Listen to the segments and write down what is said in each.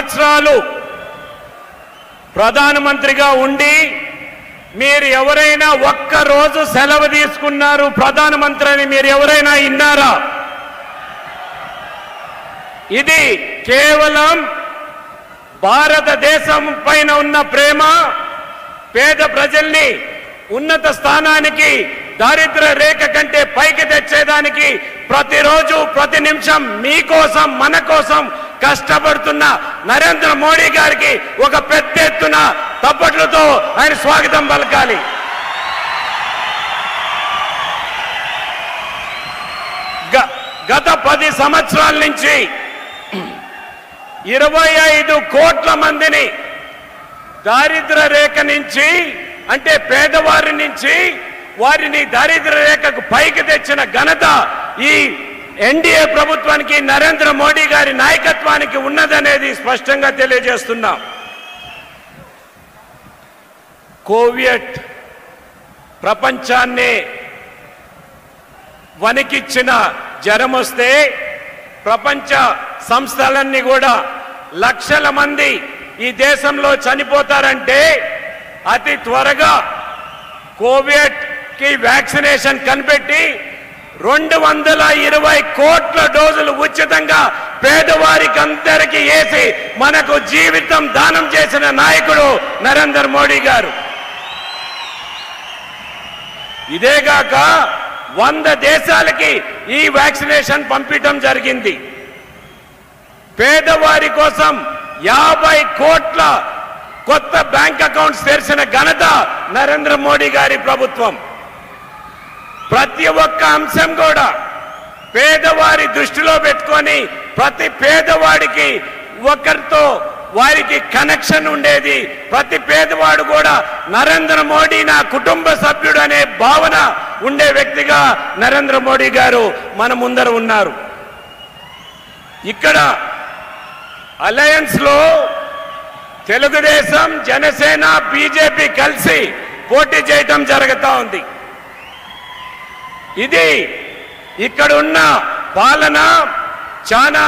సంవత్సరాలు ప్రధానమంత్రిగా ఉండి మీరు ఎవరైనా ఒక్క రోజు సెలవు తీసుకున్నారు ప్రధానమంత్రి అని మీరు ఎవరైనా విన్నారా? ఇది కేవలం భారతదేశం పైన ఉన్న ప్రేమ, పేద ప్రజల్ని ఉన్నత స్థానానికి, దారిద్ర్య రేఖ కంటే పైకి తెచ్చేదానికి ప్రతిరోజు ప్రతి నిమిషం మీకోసం మన కోసం కష్టపడుతున్న నరేంద్ర మోడీ గారికి ఒక పెద్ద ఎత్తున తప్పట్లతో ఆయన స్వాగతం పలకాలి. గత 10 సంవత్సరాల నుంచి 25 కోట్ల మందిని దారిద్ర్య రేఖ నుంచి, అంటే పేదవారి నుంచి వారిని దారిద్ర్య రేఖకు పైకి తెచ్చిన ఘనత ఈ ఎన్డీఏ ప్రభుత్వానికి, నరేంద్ర మోడీ గారి నాయకత్వానికి ఉన్నదనేది స్పష్టంగా తెలియజేస్తున్నాం. కోవిడ్ ప్రపంచాన్ని వణికిచ్చిన జ్వరం వస్తే ప్రపంచ సంస్థలన్నీ కూడా లక్షల మంది ఈ దేశంలో చనిపోతారంటే అతి త్వరగా కోవిడ్ కి వ్యాక్సినేషన్ కనిపెట్టి 220 కోట్ల డోసులు ఉచితంగా పేదవారికి అందరికీ వేసి మనకు జీవితం దానం చేసిన నాయకుడు నరేంద్ర మోడీ గారు. ఇదేగాక 100 దేశాలకి ఈ వ్యాక్సినేషన్ పంపించడం జరిగింది. పేదవారి కోసం 50 కోట్ల కొత్త బ్యాంక్ అకౌంట్స్ తెరిచిన ఘనత నరేంద్ర మోడీ గారి ప్రభుత్వం. ప్రతి ఒక్క అంశం కూడా పేదవారి దృష్టిలో పెట్టుకొని ప్రతి పేదవాడికి ఒకరితో వారికి కనెక్షన్ ఉండేది. ప్రతి పేదవాడు కూడా నరేంద్ర మోడీ నా కుటుంబ సభ్యుడు అనే భావన ఉండే వ్యక్తిగా నరేంద్ర మోడీ గారు మన ముందర ఉన్నారు. ఇక్కడ అలయన్స్ లో తెలుగుదేశం, జనసేన, బీజేపీ కలిసి పోటీ చేయడం జరుగుతూ ఉంది. ఇది ఇక్కడున్న పాలన చాలా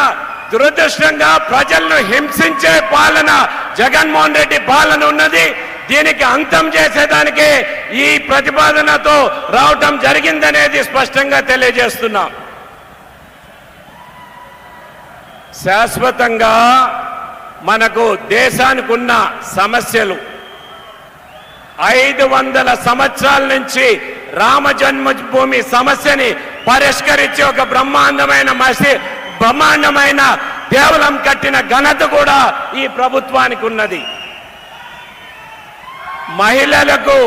దురదృష్టంగా ప్రజలను హింసించే పాలన జగన్మోహన్ రెడ్డి పాలన ఉన్నది. దీనికి అంతం చేసేదానికే ఈ ప్రతిపాదనతో రావటం జరిగిందనేది స్పష్టంగా తెలియజేస్తున్నాం. శాశ్వతంగా మనకు దేశానికి ఉన్న సమస్యలు 500 సంవత్సరాల నుంచి రామ జన్మభూమి సమస్యని పరిష్కరించి ఒక బ్రహ్మాండమైన దేవాలయం కట్టిన ఘనత కూడా ఈ ప్రభుత్వానికి ఉన్నది. మహిళలకు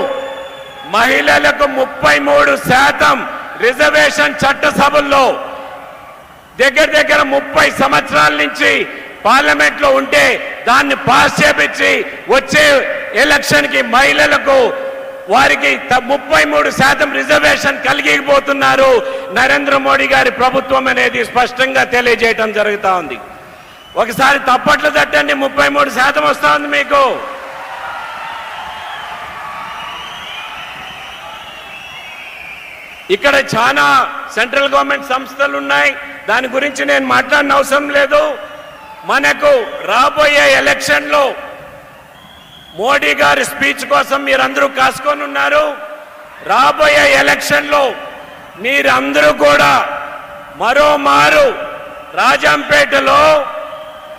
33% రిజర్వేషన్ చట్టసభల్లో దగ్గర 30 సంవత్సరాల నుంచి పార్లమెంట్ లో ఉంటే దాన్ని పాస్ చేపించి వచ్చే ఎలక్షన్ కి మహిళలకు వారికి 33% రిజర్వేషన్ కలిగిపోతున్నారు నరేంద్ర మోడీ గారి ప్రభుత్వం అనేది స్పష్టంగా తెలియజేయడం జరుగుతూ ఉంది. ఒకసారి తప్పట్లు తట్టండి, 33% వస్తా ఉంది మీకు. ఇక్కడ చాలా సెంట్రల్ గవర్నమెంట్ సంస్థలు ఉన్నాయి, దాని గురించి నేను మాట్లాడిన అవసరం లేదు. మనకు రాబోయే ఎలక్షన్ లో మోడీ గారి స్పీచ్ కోసం మీరందరూ కాసుకొని ఉన్నారు. రాబోయే ఎలక్షన్ లో మీరందరూ కూడా మరోమారు రాజంపేటలో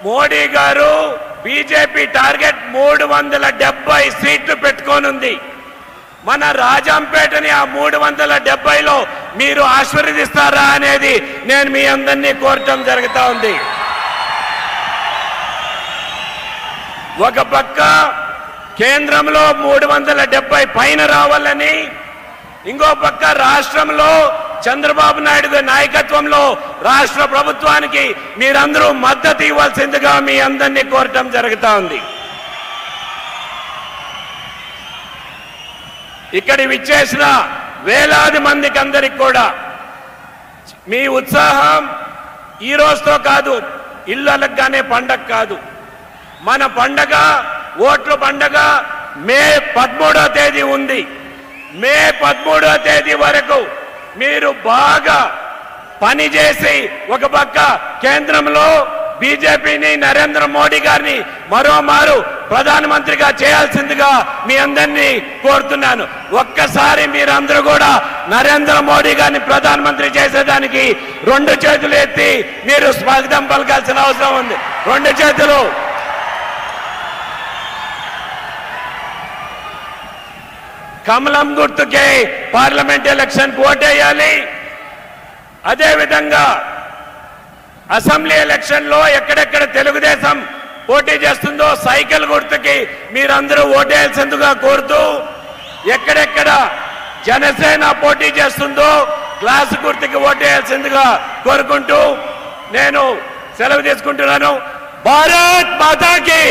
మోడీ గారు బీజేపీ టార్గెట్ 370 సీట్లు పెట్టుకోనుంది. మన రాజంపేటని ఆ 370లో మీరు ఆశీర్వదిస్తారా అనేది నేను మీ అందరినీ కోరటం జరుగుతూ ఉంది. ఒక పక్క కేంద్రంలో 370 పైన రావాలని, ఇంకో పక్క రాష్ట్రంలో చంద్రబాబు నాయుడు గారి నాయకత్వంలో రాష్ట్ర ప్రభుత్వానికి మీరందరూ మద్దతు ఇవ్వాల్సిందిగా మీ అందరినీ కోరటం జరుగుతూ ఉంది. ఇక్కడ విచ్చేసిన వేలాది మందికి అందరికి కూడా మీ ఉత్సాహం ఈ రోజుతో కాదు, ఇల్లు అలగ్గానే పండగ కాదు. మన పండగ, ఓట్ల పండగ మే 13వ తేదీ ఉంది. మే 13వ తేదీ వరకు మీరు బాగా పనిచేసి ఒక పక్క కేంద్రంలో బీజేపీని నరేంద్ర మోడీ గారిని మరోమారు ప్రధానమంత్రిగా చేయాల్సిందిగా మీ అందరినీ కోరుతున్నాను. ఒక్కసారి మీరందరూ కూడా నరేంద్ర మోడీ గారిని ప్రధానమంత్రి చేసేదానికి 2 చేతులు ఎత్తి మీరు స్వాగతం పలకాల్సిన అవసరం ఉంది. 2 చేతులు. కమలం గుర్తుకే పార్లమెంట్ ఎలక్షన్ ఓటేయాలి. అదేవిధంగా అసెంబ్లీ ఎలక్షన్ లో ఎక్కడెక్కడ తెలుగుదేశం పోటీ చేస్తుందో సైకిల్ గుర్తుకి మీరందరూ ఓటేయాల్సిందిగా కోరుతూ, ఎక్కడెక్కడ జనసేన పోటీ చేస్తుందో గ్లాస్ గుర్తుకి ఓటేయాల్సిందిగా కోరుకుంటూ నేను సెలవు తీసుకుంటున్నాను. భారత్ మాతాకి.